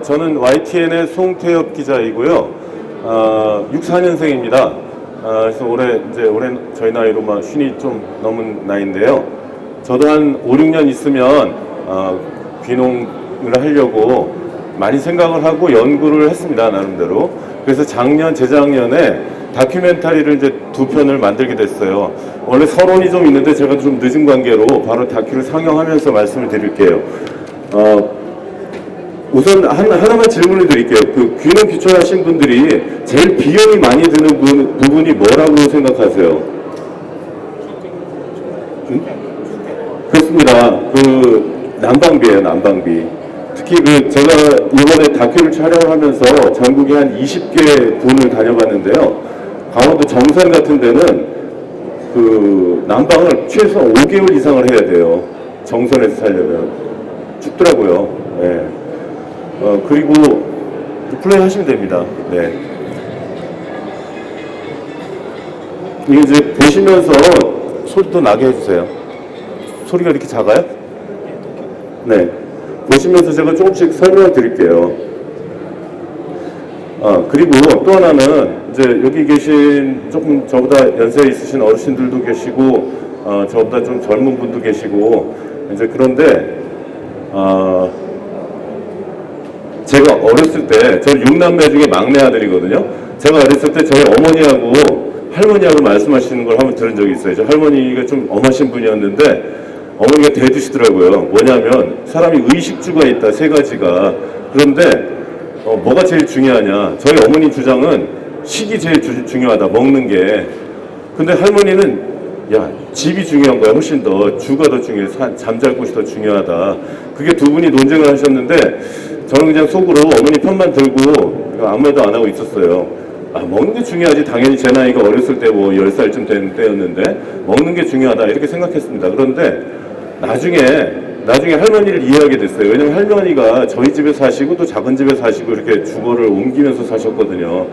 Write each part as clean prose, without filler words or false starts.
저는 YTN의 송태엽 기자이고요. 64년생입니다. 그래서 올해 저희 나이로 막 50이 좀 넘은 나이인데요. 저도 한 5, 6년 있으면 귀농을 하려고 많이 생각을 하고 연구를 했습니다, 나름대로. 그래서 재작년에 다큐멘터리를 이제 2편을 만들게 됐어요. 원래 서론이 좀 있는데 제가 좀 늦은 관계로 바로 다큐를 상영하면서 말씀을 드릴게요. 우선 하나만 질문을 드릴게요. 그 귀농 귀촌하신 분들이 제일 비용이 많이 드는 부분이 뭐라고 생각하세요? 그렇습니다. 난방비예요, 난방비. 특히 제가 이번에 다큐를 촬영을 하면서 전국에 한 20개 군을 다녀봤는데요. 강원도 정선 같은 데는 난방을 최소 5개월 이상을 해야 돼요. 정선에서 살려면. 춥더라고요. 네. 그리고 플레이 하시면 됩니다. 네. 이게 이제 보시면서 소리도 나게 해주세요. 소리가 이렇게 작아요? 네. 보시면서 제가 조금씩 설명을 드릴게요. 그리고 또 하나는 이제 여기 계신 조금 저보다 연세 있으신 어르신들도 계시고 저보다 좀 젊은 분도 계시고 이제 그런데 제가 어렸을 때 저는 6남매 중에 막내 아들이거든요. 제가 어렸을 때 저희 어머니하고 할머니하고 말씀하시는 걸 한번 들은 적이 있어요. 저 할머니가 좀 엄하신 분이었는데 어머니가 대두시더라고요. 뭐냐면 사람이 의식주가 있다, 3가지가. 그런데 뭐가 제일 중요하냐. 저희 어머니 주장은 식이 제일 중요하다, 먹는 게. 근데 할머니는 야, 집이 중요한 거야. 훨씬 더 주가 더 중요해. 잠잘 곳이 더 중요하다. 그게 두 분이 논쟁을 하셨는데 저는 그냥 속으로 어머니 편만 들고 아무 말도 안 하고 있었어요. 먹는 게 중요하지. 당연히 제 나이가 어렸을 때 10살쯤 된 때였는데 먹는 게 중요하다 이렇게 생각했습니다. 그런데 나중에 할머니를 이해하게 됐어요. 왜냐면 할머니가 저희 집에 사시고 또 작은 집에 사시고 이렇게 주거를 옮기면서 사셨거든요.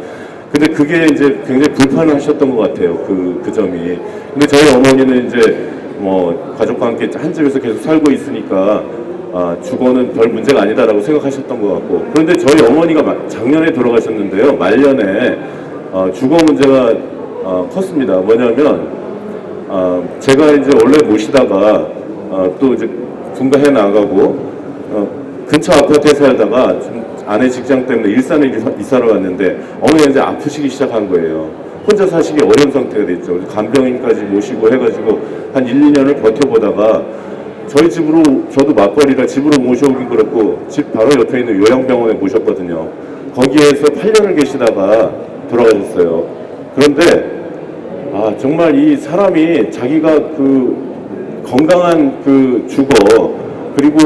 근데 그게 이제 굉장히 불편을 하셨던 것 같아요. 그 점이. 근데 저희 어머니는 이제 가족과 함께 한 집에서 계속 살고 있으니까 주거는 별 문제가 아니다라고 생각하셨던 것 같고. 그런데 저희 어머니가 작년에 돌아가셨는데요. 말년에 주거 문제가 컸습니다. 뭐냐면 제가 이제 원래 모시다가 또 이제 분가해 나가고 근처 아파트에 살다가 좀 아내 직장 때문에 일산에 이사를 왔는데 어머니가 이제 아프시기 시작한 거예요. 혼자 사시기 어려운 상태가 됐죠. 간병인까지 모시고 해가지고 한 1, 2년을 버텨보다가 저희 집으로, 저도 맞벌이라 집으로 모셔오긴 그렇고 집 바로 옆에 있는 요양병원에 모셨거든요. 거기에서 8년을 계시다가 돌아가셨어요. 그런데 정말 이 사람이 자기가 건강한 주거 그리고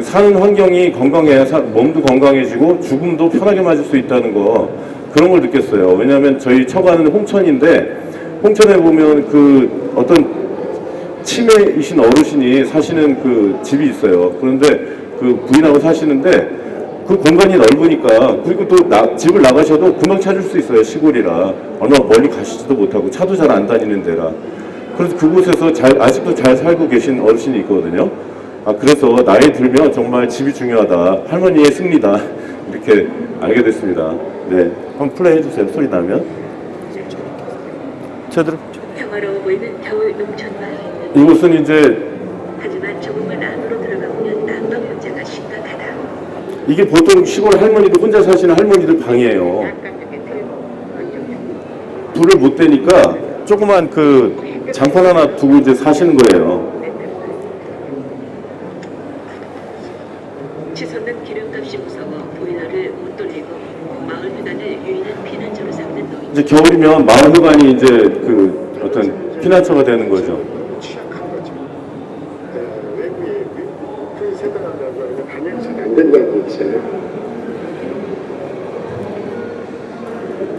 사는 환경이 건강해야 몸도 건강해지고 죽음도 편하게 맞을 수 있다는 거, 그런 걸 느꼈어요. 왜냐하면 저희 처가는 홍천인데 홍천에 보면 어떤 치매이신 어르신이 사시는 집이 있어요. 그런데 부인하고 사시는데 그 공간이 넓으니까, 그리고 또 집을 나가셔도 금방 찾을 수 있어요. 시골이라 얼마 멀리 가시지도 못하고 차도 잘 안 다니는 데라. 그래서 그곳에서 아직도 잘 살고 계신 어르신이 있거든요. 그래서 나이 들면 정말 집이 중요하다, 할머니의 승리다 이렇게 알게 됐습니다. 네, 한번 플레이 해주세요. 소리 나면. 제대로. 평화로워 보이는 겨울 농촌 마을. 이곳은 이제, 하지만 조금만 안으로 들어가 보면 난방 문제가 심각하다. 이게 보통 시골 할머니들, 혼자 사시는 할머니들 방이에요. 불을 못 대니까 조그만 장판 하나 두고 이제 사시는 거예요. 치솟는 기름값이 무서워 보일러를 못 돌리고 마을 휴단을 유일한 피난처로 삼는 노인. 이제 겨울이면 마을 휴관이 이제 어떤 피난처가 되는 거죠.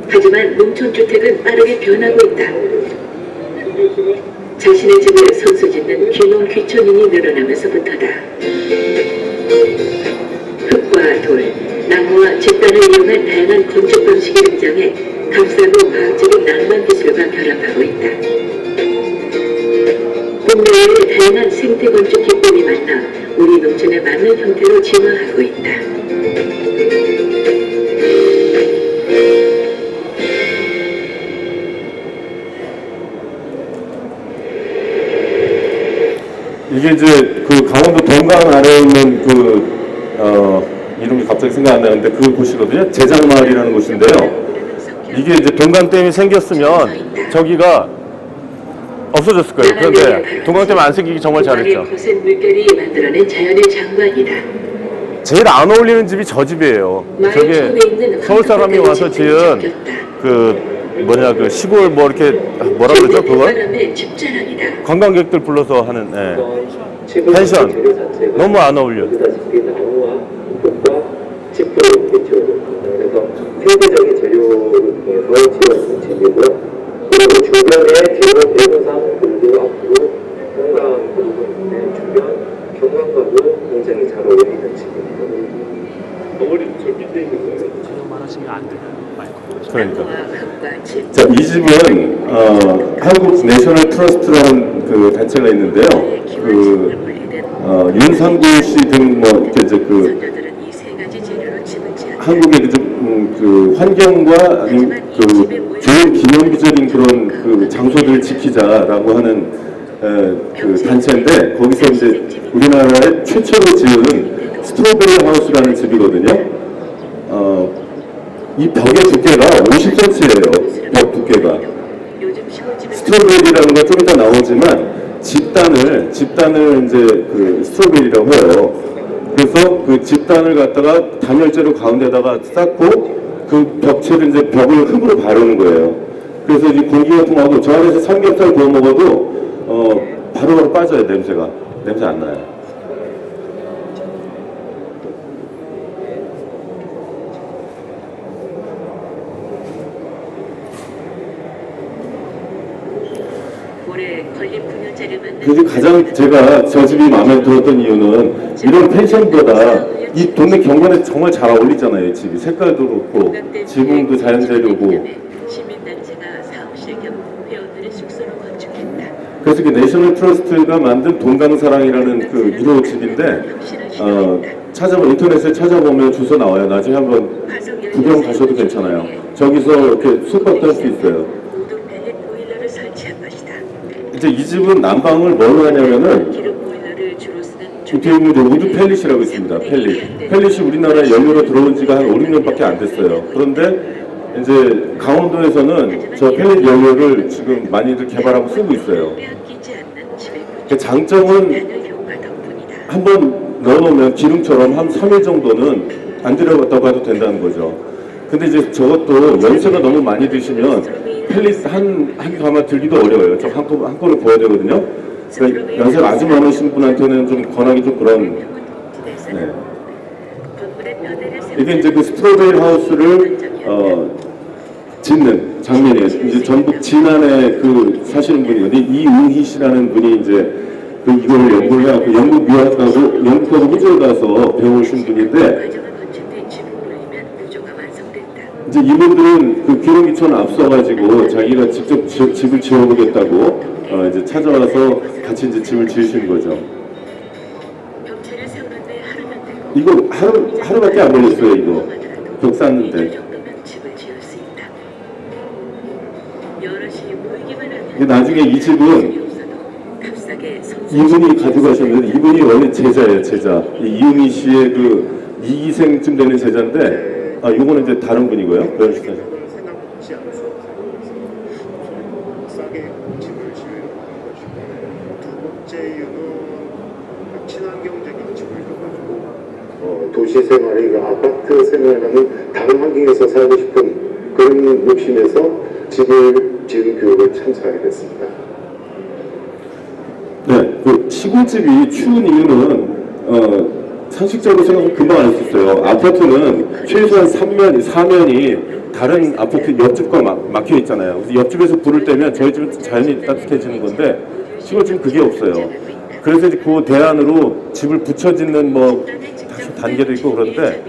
하지만 농촌주택은 빠르게 변하고 있다. 자신의 집을 선수짓는 귀농 귀촌인이 늘어나면서부터다. 흙과 돌, 나무와 집단을 이용한 다양한 건축 방식이 등장해 값싸고 과학적인 낭만 기술과 결합하고 있다. 국내의 다양한 생태 건축 기법이 만나 우리 농촌에 맞는 형태로 진화하고 있다. 이게 이제 그 강원도 동강 아래에 있는 이름이 갑자기 생각 안 나는데 그 곳이거든요. 제장마을이라는 곳인데요. 이게 이제 동강댐이 생겼으면 저기가 없어졌을 거예요. 그런데 동강댐 안 생기기 정말 잘했죠. 거센 물결이 만들어낸 자연의 장관이다. 제일 안 어울리는 집이 저 집이에요. 저게 서울 사람이 와서 지은 그 시골 뭐 이렇게 뭐라 그러죠 그걸? 관광객들 불러서 하는 펜션. 너무 안 어울려. 그래서 세계적인 재료를 통해서 지어진 집이고요. 그리고 주변에 지금 대구상 그리고 앞으로 동강 부분 주변 경관과도 굉장히 잘 어울리는 집입니다. 덩어리 저 밑에 있는 거예요. 지금 말하시면 안 돼요. 그러니까. 자, 이 집은 한국 내셔널 트러스트라는 그 단체가 있는데요. 윤상구 씨 등 뭐 이렇게 이제 한국의 그 환경과 아니면 좋은 기념비적인 그런 그 장소들을 지키자라고 하는 그 단체인데 거기서 이제 우리나라의 최초로 지은 스트로베리 하우스라는 집이거든요. 이 벽의 두께가 50cm예요. 벽 두께가. 스트로베리라는 건 좀 이따 나오지만 집단을 이제 그 스트로베리라고 해요. 그래서 그 집단을 갖다가 단열재로 가운데다가 쌓고 그 벽체를 이제 벽을 흙으로 바르는 거예요. 그래서 이 공기가 통하고 저 안에서 삼겹살 구워 먹어도 바로바로 빠져요. 냄새 안 나요. 그래서 가장 제가 저 집이 마음에 들었던 이유는 이런 펜션보다 이 동네 경관에 정말 잘 어울리잖아요. 이 집이 색깔도 그렇고 지붕도 자연재료고. 그래서 그 내셔널 트러스트가 만든 동강사랑이라는 그 1호 집인데 인터넷에 찾아보면 주소 나와요. 나중에 한번 구경 가셔도 괜찮아요. 저기서 이렇게 숙박도 할 수 있어요. 이제 이 집은 난방을 뭘로 하냐면은 뒤에 있는 우드 펠릿이라고 있습니다. 펠릿이 우리나라에 연료로 들어온 지가 한 5, 6년밖에 안 됐어요. 그런데 이제 강원도에서는 저 펠릿 연료를 지금 많이들 개발하고 쓰고 있어요. 장점은 한번 넣어놓으면 기름처럼 한 3일 정도는 안 들여갔다고 해도 된다는 거죠. 근데 이제 저것도 연세가 너무 많이 드시면 펠릿 한 가마 들기도 어려워요. 좀 한꺼번에 부어야 되거든요. 그러니까 연세가 아주 많으신 분한테는 좀 권하기 좀 그런. 네. 이게 이제 그 스트로베리 하우스를 짓는 장면이에요. 이제 전북 진안에 그 사시는 분이거든요. 이웅희 씨라는 분이 이제 이걸 연구를 해갖고 영국 영국하고 호주에 가서 배우신 분인데. 이제 이분들은 그 기록이천 앞서가지고 자기가 직접 집을 지어보겠다고 이제 찾아와서 같이 이제 집을 지으시는 거죠. 이거 하루밖에 안 걸렸어요. 이거 벽 쌓는데. 나중에 이 집은 이분이 가져가셨는데 이분이 원래 제자예요. 제자. 이웅희 씨의 그 2기생쯤 되는 제자인데. 요거는 이제 다른 분이고요. 그런 식으로. 생각지 않아서 싸게 집을 지을 것이고 두 번째 이유는 친환경적인 집을 가지고 도시 생활이 아파트 생활과는 다른 환경에서 살고 싶은 그런 욕심에서 집을 지은 교육을 참석하게 됐습니다. 네, 그 시골집이 추운 이유는 상식적으로 생각하면 금방 알 수 있어요. 아파트는 최소한 4면이 다른 아파트 옆집과 막혀 있잖아요. 그래서 옆집에서 불을 떼면 저희 집은 자연히 따뜻해지는 건데 시골집은 그게 없어요. 그래서 이제 그 대안으로 집을 붙여짓는 뭐 단계도 있고 그런데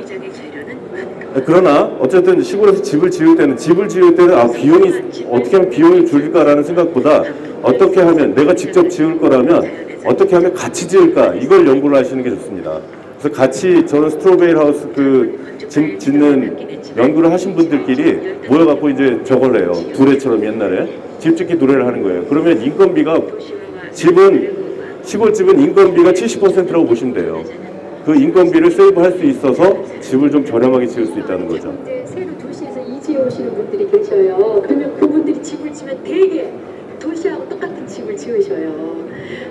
그러나 어쨌든 시골에서 집을 지을 때는 비용이 어떻게 하면 비용이 줄일까라는 생각보다 어떻게 하면 내가 직접 지을 거라면 어떻게 하면 같이 지을까 이걸 연구를 하시는 게 좋습니다. 그래서 같이 저는 스트로베리 하우스 짓는 연구를 하신 분들끼리 모여갖고 이제 저걸 해요. 두레처럼 옛날에 집 짓기 두레를 하는 거예요. 그러면 인건비가 집은 시골집은 인건비가 70%라고 보시면 돼요. 그 인건비를 세이브할 수 있어서 집을 좀 저렴하게 지을 수 있다는 거죠. 이제 새로 도시에서 이주해 오시는 분들이 계셔요. 그러면 그분들이 집을 지면 되게 도시하고 똑같은 집을 지으셔요.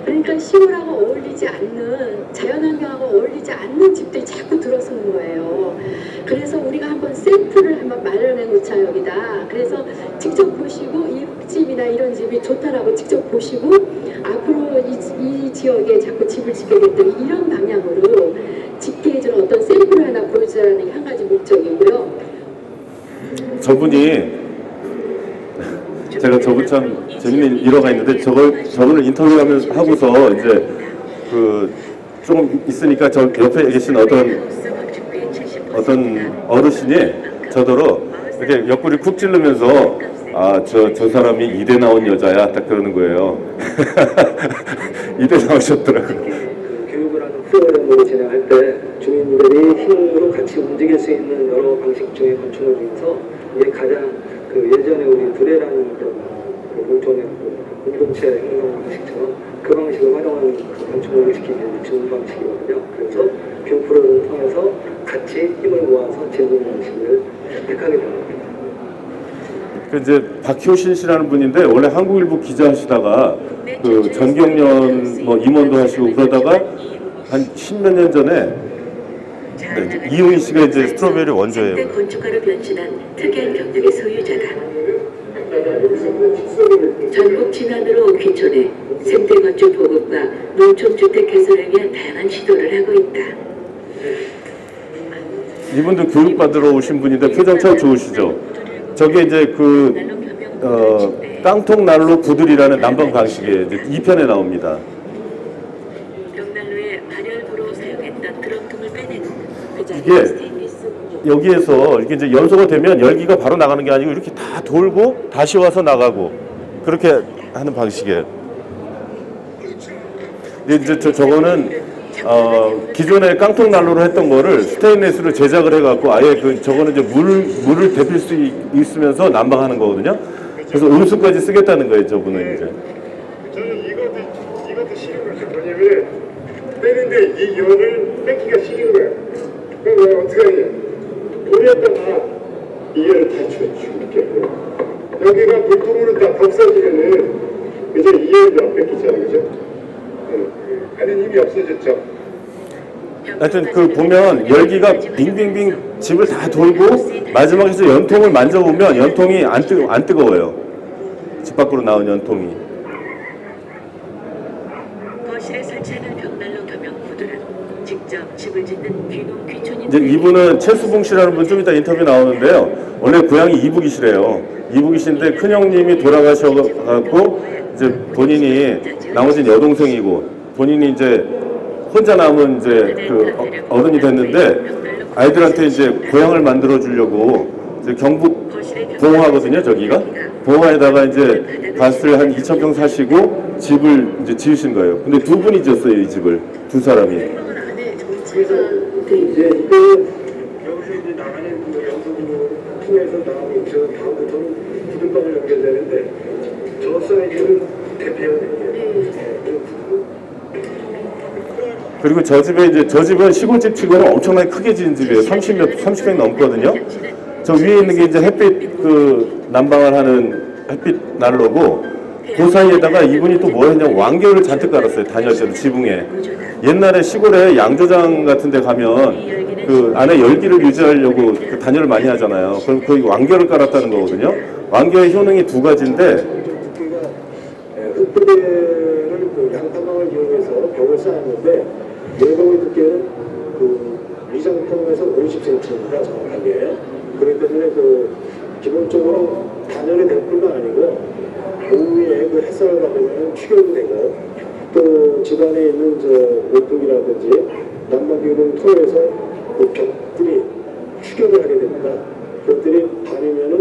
그러니까 시골하고 어울리지 않는, 자연환경하고 어울리지 않는 집들이 자꾸 들어서는 거예요. 그래서 우리가 한번 샘플을 한번 마련해 놓자 여기다. 그래서 직접 보시고 이 집이나 이런 집이 좋다라고 직접 보시고 앞으로 이 지역에 자꾸 집을 짓게겠다 이런 방향으로 짓게 해주는 어떤 샘플을 하나 보여주자는 게 한 가지 목적이고요. 저분이 저분 참 재밌는 일화가 있는데 저분을 인터뷰하면서 하고서 이제 그 조금 있으니까 저 옆에 계신 어떤 어르신이 저더러 이렇게 옆구리 쿡 찌르면서 저 사람이 이대 나온 여자야 딱 그러는 거예요. 이대 나오셨더라고요. 교육을 하는 프로그램으로 진행할 때 주민들이 힘으로 같이 움직일 수 있는 여러 방식 중에 건축물 중에서 이게 가장 예전에 우리 두레라는 농촌의 공동체 행동 방식처럼 그 방식을 활용하는 건축물을 시키는 좋은 방식이거든요. 그래서 교육 프로그램을 통해서 같이 힘을 모아서 재밌는 방식을 택하게 됩니다. 그 이제 박효신 씨라는 분인데 원래 한국일보 기자 하시다가 그 전경련 뭐 임원도 하시고 그러다가 한 10몇 년 전에 이용희 씨가 이제 스트로베리 원조예요. 건축가로 변신한 특이한 경력의 소유자다. 전국 진안으로 귀촌해 생태 건축 보급과 농촌주택 개설을 위한 다양한 시도를 하고 있다. 이분도 교육받으러 오신 분인데 표정 참 좋으시죠? 저게 이제 깡통 난로 구들이라는 난방 방식의 2편에 나옵니다. 벽난로에 발열부로 사용했던 드럼통을 빼내고 그 자리에 이게 스테인리스 여기에서 이렇게 이제 연소가 되면 열기가 바로 나가는 게 아니고 이렇게 다 돌고 다시 와서 나가고 그렇게 하는 방식이에요. 이제 저거는 기존에 깡통 난로로 했던 거를 스테인리스로 제작을 해갖고 아예 저거는 이제 물을 데필 수 있으면서 난방하는 거거든요. 그래서 음수까지 쓰겠다는 거예요, 저분은 이제. 저는 이것도 싫은 거예요. 왜냐면 빼는데 이 열을 뺏기가 싫은 거예요. 그럼 내가 어떻게 하냐? 돌렸다가 이 열을 다 줄게. 여기가 불통으로 다 덮어지면은 이제 이 열이 안 뺏기잖아요, 그죠? 하는 힘이 없어졌죠. 하여튼 보면 열기가 빙빙빙 집을 다 돌고 마지막에서 연통을 만져보면 연통이 안 뜨거워요. 집 밖으로 나온 연통이. 거실에 설치하는 벽난로 겸용 구두는 직접 집을 짓는 귀촌인 이제 이분은 최수봉 씨라는 분 좀 이따 인터뷰 나오는데요. 원래 고향이 이북이시래요. 이북이신데 큰형님이 돌아가셔갖고 이제 본인이 나머지는 여동생이고 본인이 이제 혼자 남은 이제 어른이 됐는데 아이들한테 이제 고향을 만들어 주려고 이제 경북 봉화거든요, 저기가. 봉화에다가 이제 밭을 한 2,000평 사시고 집을 이제 지으신 거예요. 근데 두 분이 지었어요, 이 집을. 두 사람이. 이제 이거 여기서 이제 나가는 영수증을 통해서 나오면 저 다음부터는 구들방을 연결되는데 저 사이즈를 대표해야 돼요. 그리고 저 집은 시골집 치고는 엄청나게 크게 지은 집이에요. 30평 넘거든요. 저 위에 있는 게 이제 햇빛 난방을 하는 햇빛 난로고 그 사이에다가 이분이 또 뭐 했냐면 왕겨울을 잔뜩 깔았어요. 다녔을 때도 지붕에. 옛날에 시골에 양조장 같은 데 가면 그 안에 열기를 유지하려고 그 단열을 많이 하잖아요. 그럼 그 왕겨를 깔았다는 거거든요. 왕겨의 효능이 두 가지인데 흙부대를 양탄방을 이용해서 벽을 쌓았는데 내공의 두께는 위장통에서 50cm입니다. 정확하게. 그렇기 때문에 기본적으로 단열이 될 뿐만 아니고 오후에 햇살을 받으면 추결도 되고 또 집안에 있는 오븐이라든지 난방기를 통해서 벽들이 추결을 하게 됩니다. 그것들이 밤이면은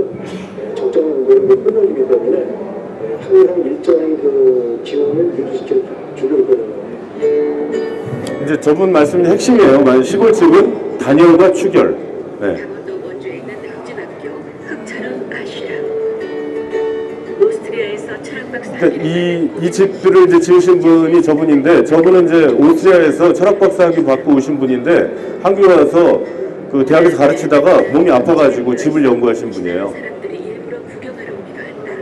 적정한 온도로 끊어지기 때문에 항상 일정한 기온을 유지시켜 주고 있거든요. 이제 저분 말씀이 핵심이에요. 시골집은 단열과 추결. 네. 강원도 원주에 있는 흑진학교 흑철원 아쉬라 모스트 오스트리아에서 철학 박사. 그러니까 이 집들을 이제 지으신 분이 저분인데, 저분은 이제 오스트리아에서 철학 박사학위 받고 오신 분인데 한국에 와서 그 대학에서 가르치다가 몸이 아파가지고 집을 연구하신 분이에요. 사람들이 일부러 구경하러 오기도 한다.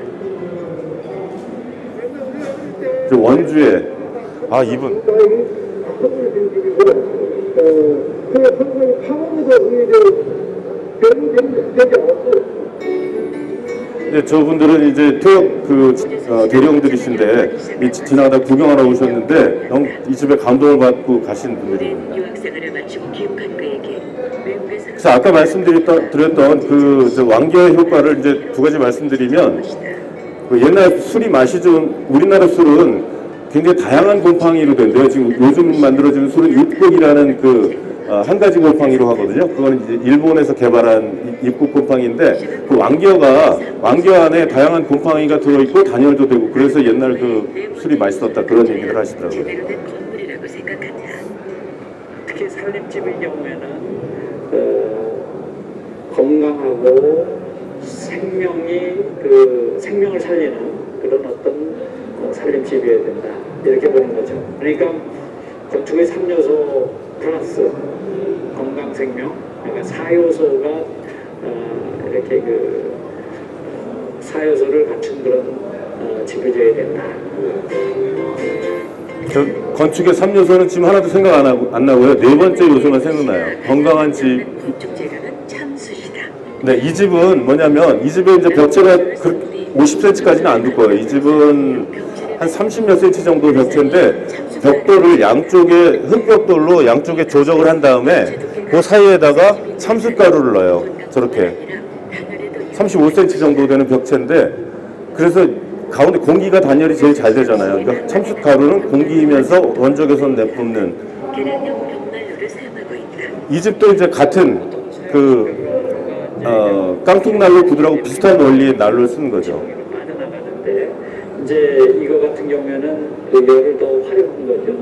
저 원주에 이분 저분들은 이제 퇴역 대령들이신데 지나가다 구경하러 오셨는데 이 집에 감동을 받고 가신 분들입니다. 유학생활을 마치고 귀국한 그에게 외국에서 그래서 아까 말씀드렸던 그 완결 효과를 이제 두 가지 말씀드리면, 그 옛날 술이 맛이 좋은 우리나라 술은 굉장히 다양한 곰팡이로 된대요. 지금 요즘 만들어지는 술은 입국이라는 한 가지 곰팡이로 하거든요. 그거는 이제 일본에서 개발한 입국 곰팡이인데, 그 왕겨 안에 다양한 곰팡이가 들어있고 단열도 되고, 그래서 옛날 그 술이 맛있었다, 그런 얘기를 하시더라고요. 제대로 된 건물이라고 생각한다. 특히 살림집의 경우에는 건강하고 생명을 살리는 그런 어떤 살림집이어야 된다, 이렇게 보는 거죠. 그러니까 건축의 3요소 플러스 건강 생명, 그러니까 4요소가 이렇게 4요소를 갖춘 그런 집이 되어야 된다. 건축의 3요소는 지금 하나도 생각 안 나고요. 네 번째 요소만 생각나요. 건강한 집. 건축 재료는 참 쑤시다. 네, 이 집은 뭐냐면, 이 집에 이제 벽체가 50cm까지는 안 두꺼워요. 이 집은 한 30몇 cm 정도 벽체인데, 벽돌을 양쪽에, 흙벽돌로 양쪽에 조정을 한 다음에 그 사이에다가 참숯가루를 넣어요. 저렇게 35cm 정도 되는 벽체인데, 그래서 가운데 공기가 단열이 제일 잘 되잖아요. 그러니까 참숯가루는 공기이면서 원적외선 내뿜는. 계량형 벽난로를 사용하고 있다. 이 집도 이제 같은 깡통난로 구두라고 비슷한 원리의 난로를 쓰는 거죠. 빠져나가는데, 이제 이거 같은 경우에는 열을 더 활용한 거죠.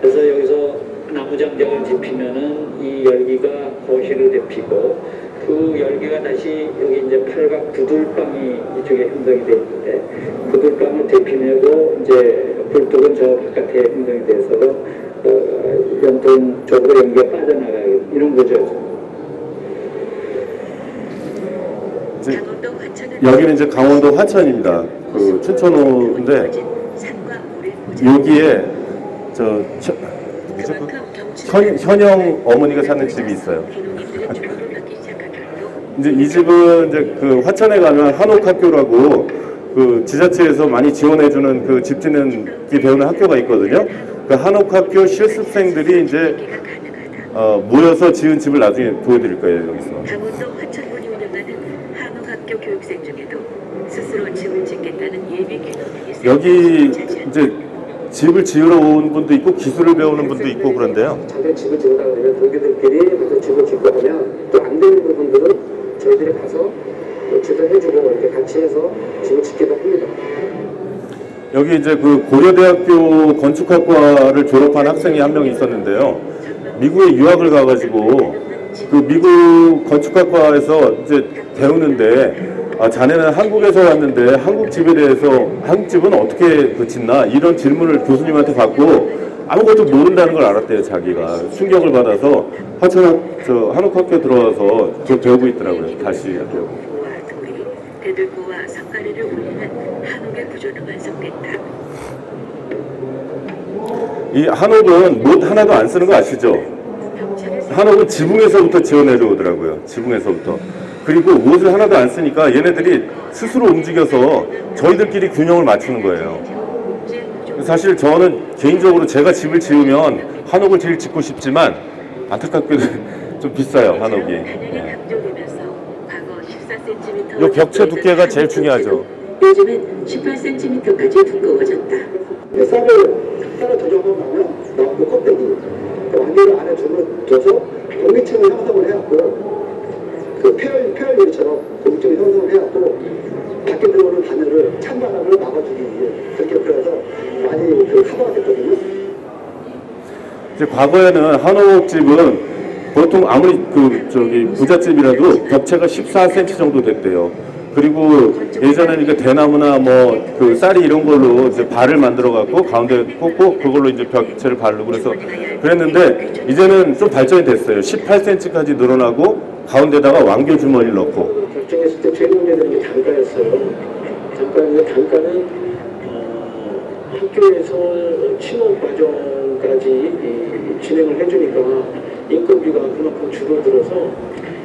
그래서 여기서 나무장작을 지피면은 이 열기가 거실을 데피고, 그 열기가 다시 여기 이제 팔각 부들방이 이쪽에 형성이 되어 있는데, 부들방을 데피내고 이제 불뚝은 저 바깥에 형성이 돼서 연통 쪽으로 연기가 빠져나가요. 이런 거죠. 강원도 화천은 여기는 이제 강원도 화천입니다. 그 춘천호인데, 산과 물의 보장. 여기에 그만큼 경치 현영 어머니가 사는 집이 있어요. 귀농인들은 주거를 받기 시작한 결로 이제 이 집은 이제 그 화천에 가면 한옥학교라고 그 지자체에서 많이 지원해주는 그 집 짓는기 배우는 학교가 있거든요. 그 한옥학교 실습생들이 이제 모여서 지은 집을 나중에 보여드릴 거예요, 여기서. 강원도 화천군이 운영하는 한옥학교 교육생 중에도 스스로 집을 짓겠다는 예비 귀농인이 여기 이제 집을 지으러 온 분도 있고 기술을 배우는 분도 있고 그런데요. 자기 집을 지으다 그러면 동기들끼리 가서 집을 짓고 하면 또 안 되는 부분들은 저희들이 가서 또 지도해주고 이렇게 같이 해서 집을 짓기도 합니다. 여기 이제 그 고려대학교 건축학과를 졸업한 학생이 한 명 있었는데요. 미국에 유학을 가가지고 그 미국 건축학과에서 이제 배우는데, 자네는 한국에서 왔는데 한국 집에 대해서 한국 집은 어떻게 짓나, 이런 질문을 교수님한테 받고 아무것도 모른다는 걸 알았대요. 자기가 충격을 받아서 한옥학교 들어와서 그걸 배우고 있더라고요. 다시 배우고. 대들보와 석가래를 올리는 한옥의 구조는 완성됐다. 이 한옥은 못 하나도 안 쓰는 거 아시죠? 한옥은 지붕에서부터 지어내려 오더라고요. 지붕에서부터. 그리고 옷을 하나도 안 쓰니까 얘네들이 스스로 움직여서 저희들끼리 균형을 맞추는 거예요. 사실 저는 개인적으로 제가 집을 지으면 한옥을 제일 짓고 싶지만 안타깝게도 좀 비싸요, 한옥이. 예. 이 벽체 두께가 제일 중요하죠. 요즘은 18cm까지 두꺼워졌다. 쌀을 조정하고 나면 나무 껍데기 완전히 안에 둬서 공기층을 형성을 해갖고 그 폐열유리처럼 공기층을 형성을 해갖고 밖에 들어오는 단열을 찬바람을 막아주기 위해 그렇게 그래서 많이 커버가 됐거든요. 이제 과거에는 한옥집은 보통 아무리 부잣집이라도 벽체가 14cm 정도 됐대요. 그리고 예전에는 이제 대나무나 뭐 그 쌀이 이런 걸로 이제 발을 만들어 갖고 가운데 꽂고 그걸로 이제 벽체를 바르고 그래서 그랬는데 이제는 좀 발전이 됐어요. 18cm까지 늘어나고 가운데다가 왕교 주머니를 넣고. 결정했을 때 제일 문제되는 게 단가였어요. 단가는 학교에서 취업 과정까지 진행을 해주니까 인건비가 그만큼 줄어들어서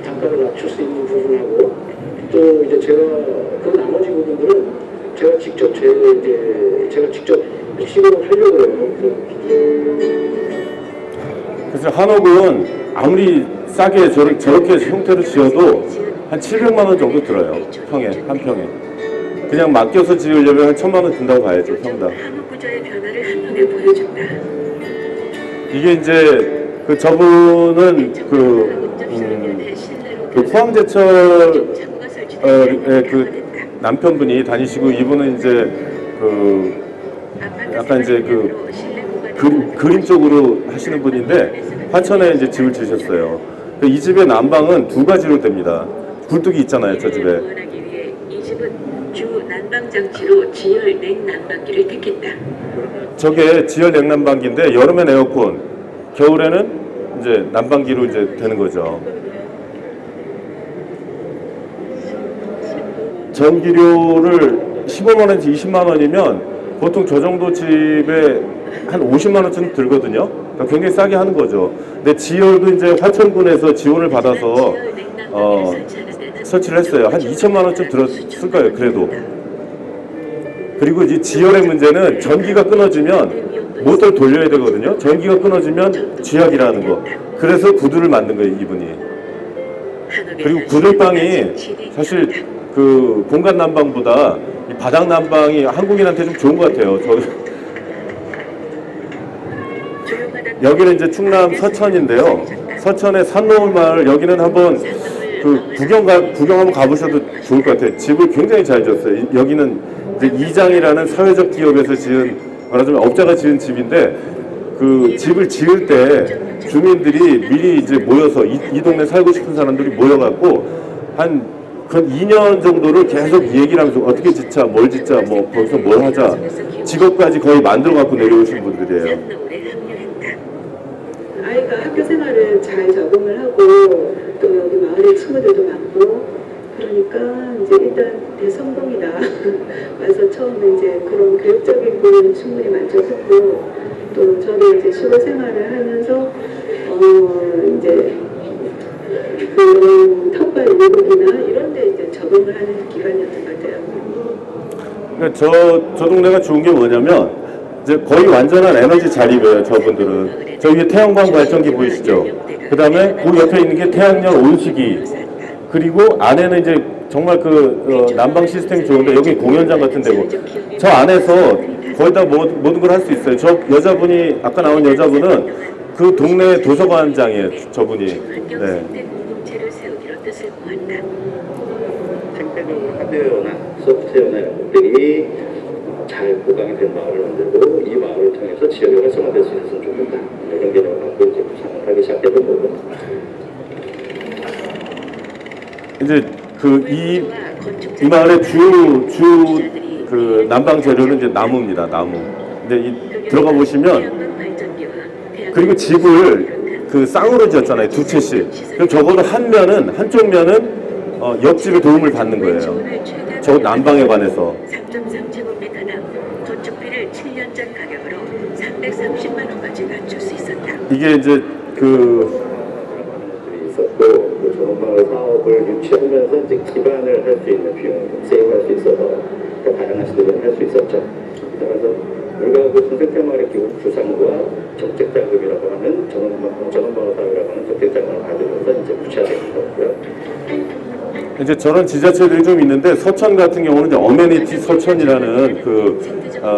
단가를 낮출 수 있는 부분하고 또 이제 제가 그 나머지 부분들은 제가 직접 시공을 하려고 해요. 그래서 한옥은 아무리 싸게 저렇게 형태로 지어도 한 700만 원 정도 들어요. 한 평에. 그냥 맡겨서 지으려면 한 1000만 원 든다고 봐야죠, 평당. 한옥 구조의 변화를 한눈에 보여준다. 이게 이제 그 저분은 그 포항제철 그 남편분이 다니시고 이분은 이제 그 약간 이제 그 그림 쪽으로 하시는 분인데 화천에 이제 집을 지으셨어요. 이 집의 난방은 두 가지로 됩니다. 굴뚝이 있잖아요, 저 집에. 이 집은 주 난방 장치로 지열 냉난방기를 택했다. 저게 지열 냉난방기인데 여름엔 에어컨, 겨울에는 이제 난방기로 이제 되는 거죠. 전기료를 15만 원에서 20만 원이면 보통 저 정도 집에 한 50만 원쯤 들거든요. 그러니까 굉장히 싸게 하는 거죠. 근데 지열도 이제 화천군에서 지원을 받아서 설치를 했어요. 한 2천만 원쯤 들었을 거예요. 그래도. 그리고 이 지열의 문제는 전기가 끊어지면 모터를 돌려야 되거든요. 전기가 끊어지면 쥐약이라는 거. 그래서 구두를 만든 거예요, 이분이. 그리고 구들방이 사실 그 공간 난방보다 이 바닥 난방이 한국인한테 좀 좋은 것 같아요. 여기는 이제 충남 서천인데요. 서천의 산노을마을 여기는 한번 그 구경 한번 가보셔도 좋을 것 같아요. 집을 굉장히 잘 지었어요. 여기는 이제 이장이라는 사회적 기업에서 지은 말하자면 업자가 지은 집인데 그 집을 지을 때 주민들이 미리 이제 모여서 이 동네 살고 싶은 사람들이 모여갖고 한 2년 정도를 계속 얘기를 하면서 어떻게 짓자, 뭘 짓자, 뭐 거기서 뭘 하자 직업까지 거의 만들어 갖고 내려오신 분들이에요. 아이가 학교 생활을 잘 적응을 하고 또 여기 마을에 친구들도 많고 그러니까 이제 일단 대성공이다. 와서 처음에 이제 그런 교육적인 부분은 충분히 만족했고 또 저도 이제 시골 생활을 하면서 이제 그런 텃밭 외국이나 이런 데 이제 적응을 하는 기간이었던 것 같아요. 그러니까 저 동네가 좋은 게 뭐냐면 이제 거의 완전한 에너지 자립이에요. 저분들은. 저 위에 태양광 발전기 보이시죠? 그 다음에 그 옆에 있는 게 태양열 온수기. 그리고 안에는 이제 정말 그 난방 시스템이 좋은데 여기 공연장 같은 데고 저 안에서 거의 다 모든 걸 할 수 있어요. 저 여자분이 아까 나온 여자분은 그 동네 도서관장이에요. 저분이. 네. 생태적으로 하드웨어나 소프트웨어나 이런 것들이 잘 보강이 된 마을을 만들고 이 마을을 통해서 지역이 활성화될 수 있었으면 좋겠다. 이런 개념을 갖고 이제 구상을 하기 시작했던 거고. 이제 이 마을의 그 난방 재료는 이제 나무입니다. 나무. 근데 들어가 보시면 그리고 집을 그 쌍으로 지었잖아요. 두 채씩. 그럼 적어도 한쪽 면은 옆집의 도움을 받는 거예요. 저 난방에 관해서. 3.3제곱미터당 건축비를 7년 전 가격으로 330만 원까지 낮출 수 있었다. 이게 이제 있었고 그 전원마을 사업을 유치하면서 이제 기반을 할 수 있는 비용을 세이브할 수 있어서 더 다양한 시도를 할 수 있었죠. 그래서 우리가 그 중생태마을의 기본 구상과 정책자금이라고 하는 전원마을 사업이라고 하는 정책자금을 가지고서 이제 구체화된 거고요. 이제 저런 지자체들이 좀 있는데 서천 같은 경우는 이제 어메니티 서천이라는 그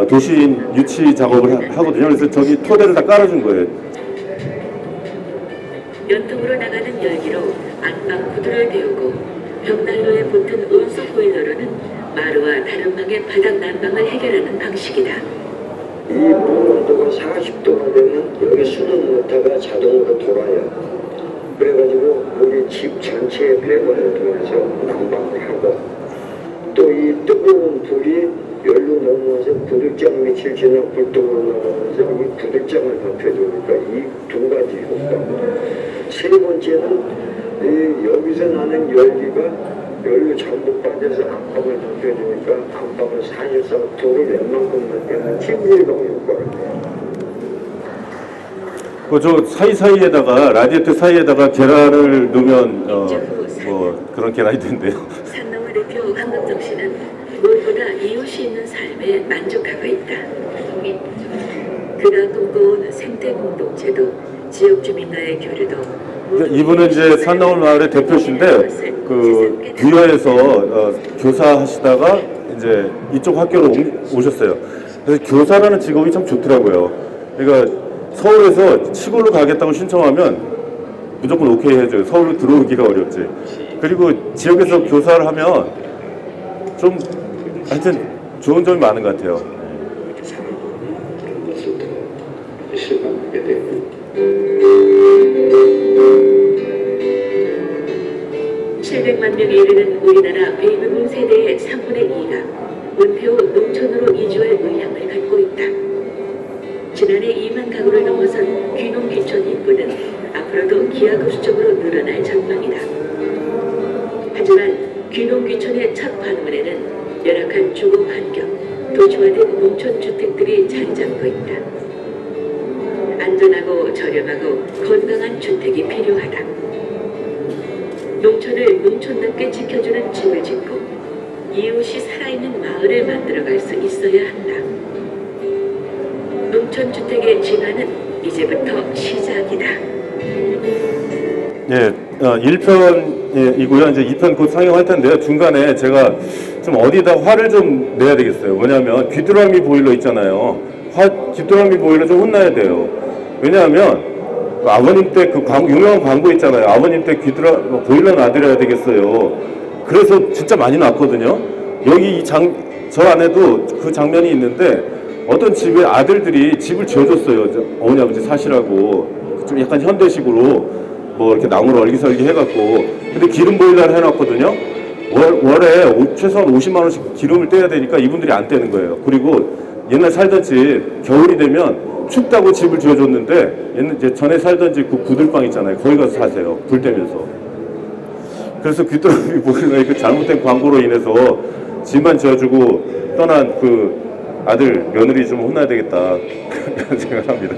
도시인 유치 작업을 하거든요. 그래서 저기 토대를 다 깔아준 거예요. 연통으로 나가는 열기로 안방 구두를 데우고 벽난로에 붙은 온수 보일러로는 마루와 다른 방의 바닥 난방을 해결하는 방식이다. 이 물 온도가 40도가 되면 여기 수는 모터가 자동으로 돌아요. 그래가지고 우리 집 전체의 배관을 통해서 난방을 하고 불이 열로 넘어와서 구들장 밑을 지나 불똥으로 넘어와서 이 구들장을 덮여주니까 이 두 가지 효과. 세 번째는 여기서 나는 열기가 열로 전부 빠져서 안방을 덮여주니까 안방을 사실상 불을 웬만큼만 빼면 찜질방 효과를 내요. 저 사이사이에다가 라디에이터 사이에다가 계란을 넣으면 뭐 그런 계란이 된대요. 산나물 대표 황금정 씨는 무엇보다 이웃이 있는 삶에 만족하고 있다. 그가 꿈꿔온 생태 공동체도 지역 주민과의 교류도 이분은 이제 산나물 마을의 대표신데 그 귀화에서 교사하시다가 이제 이쪽 학교로 오셨어요. 그래서 교사라는 직업이 참 좋더라고요. 그러니까 서울에서 시골로 가겠다고 신청하면 무조건 오케이 해줘요. 서울로 들어오기가 어렵지. 그리고 지역에서 교사를 하면 좀 하여튼 좋은 점이 많은 것 같아요. 그런 것을 더 실감하게 되고 700만 명에 이르는 우리나라 베이비붐 세대의 3분의 2가 은퇴 후 농촌으로 이주할 의향을 갖고 있다. 지난해 2만 가구를 넘어선 귀농귀촌 인구는 앞으로도 기하급수적으로 늘어날 전망이다. 하지만 귀농귀촌의 첫 관문에는 열악한 주거 환경, 도시화된 농촌 주택들이 자리 잡고 있다. 안전하고 저렴하고 건강한 주택이 필요하다. 농촌을 농촌답게 지켜주는 집을 짓고 이웃이 살아있는 마을을 만들어갈 수 있어야 한다. 농촌주택의 진화는 이제부터 시작이다. 예, 1편이고요. 이제 2편 곧 상영할 텐데요. 중간에 제가 좀 어디다 화를 좀 내야 되겠어요. 뭐냐면 귀뚜라미 보일러 있잖아요. 귀뚜라미 보일러 좀 혼나야 돼요. 왜냐하면 아버님 때 그 유명한 광고 있잖아요. 아버님 때 보일러 놔드려야 되겠어요. 그래서 진짜 많이 났거든요. 여기 저 안에도 그 장면이 있는데 어떤 집에 아들들이 집을 지어줬어요. 어머니 아버지 사시라고. 좀 약간 현대식으로 뭐 이렇게 나무로 얼기설기 해갖고. 근데 기름 보일러를 해놨거든요. 월에 최소한 50만 원씩 기름을 떼야 되니까 이분들이 안 떼는 거예요. 그리고 옛날 살던 집 겨울이 되면 춥다고 집을 지어줬는데 이제 전에 살던 집 그 구들방 있잖아요. 거기 가서 사세요. 불 때면서. 그래서 귀뚜라미 보일러의 그 잘못된 광고로 인해서 집만 지어주고 떠난 그 아들 며느리 좀 혼나야 되겠다 그런 생각을 합니다.